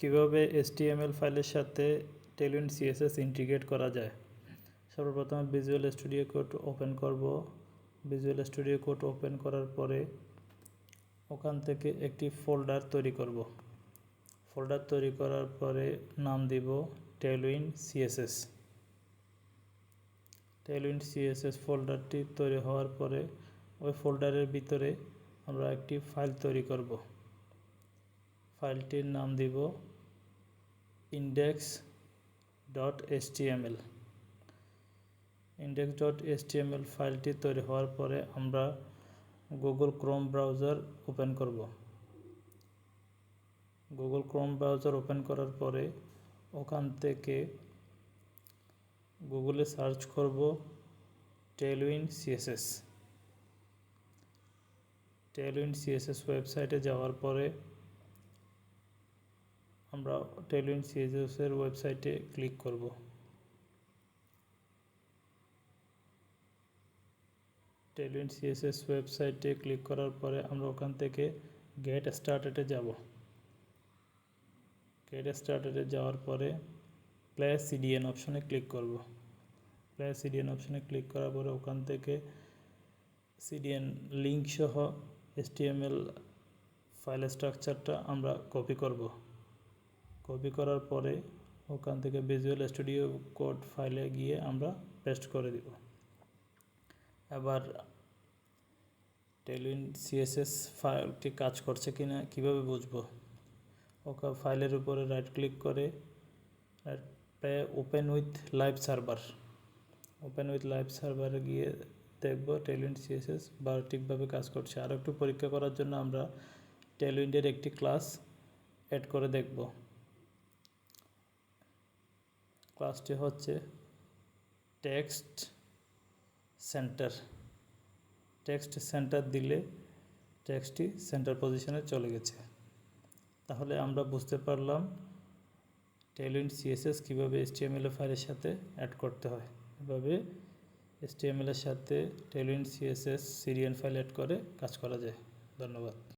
কিভাবে HTML ফাইলের সাথে টেলউইন্ড CSS ইন্টিগ্রেট করা যায়। সর্বপ্রথম ভিজুয়াল স্টুডিও কোড ওপেন করব। ভিজুয়াল স্টুডিও কোড ওপেন করার পরে ওখান থেকে একটি ফোল্ডার তৈরি করব। ফোল্ডার তৈরি করার পরে নাম দিব টেলউইন্ড CSS। টেলউইন্ড CSS ফোল্ডারটি তৈরি হওয়ার পরে ওই ফোল্ডারের ভিতরে আমরা একটি ফাইল তৈরি করব। ফাইলটির নাম দিব index.html। index.html ফাইলটি তৈরি হওয়ার পরে আমরা গুগল ক্রোম ব্রাউজার ওপেন করব। গুগল ক্রোম ব্রাউজার ওপেন করার পরে ওখান থেকে গুগলে সার্চ করব টেলউইন্ড CSS। টেলউইন্ড CSS ওয়েবসাইটে যাওয়ার পরে আমরা টেলউইন্ড CSS এর ওয়েবসাইটে ক্লিক করব। টেলউইন্ড CSS ওয়েবসাইটে ক্লিক করার পরে আমরা ওখান থেকে গেট স্টার্টেডে যাব। গেট স্টার্টেডে যাওয়ার পরে প্লে CDN অপশনে ক্লিক করব। প্লে CDN অপশনে ক্লিক করার পরে ওখান থেকে CDN লিঙ্ক সহ HTML ফাইল স্ট্রাকচারটা আমরা কপি করব। কপি করার পরে ওখান থেকে ভিজুয়াল স্টুডিও কোড ফাইলে গিয়ে আমরা পেস্ট করে দিব। এবার টেলউইন্ড CSS ফাইলটি কাজ করছে কিনা কিভাবে বুঝবো? ওকে ফাইলের উপরে রাইট ক্লিক করে open with live server. Open with live সার্ভারে গিয়ে দেখব টেলউইন্ড CSS ঠিকভাবে কাজ করছে। আর একটু পরীক্ষা করার জন্য আমরা টেলউইন্ডের একটি ক্লাস অ্যাড করে দেখব। ক্লাসটি হচ্ছে টেক্সট সেন্টার। টেক্সট সেন্টার দিলে টেক্সটটি সেন্টার পজিশনে চলে গেছে। তাহলে আমরা বুঝতে পারলাম টেলউইন্ড CSS কীভাবে HTML ফাইলের সাথে অ্যাড করতে হয়। এভাবে HTML এর সাথে Tailwind CSS serial file add করে কাজ করা যায়। ধন্যবাদ।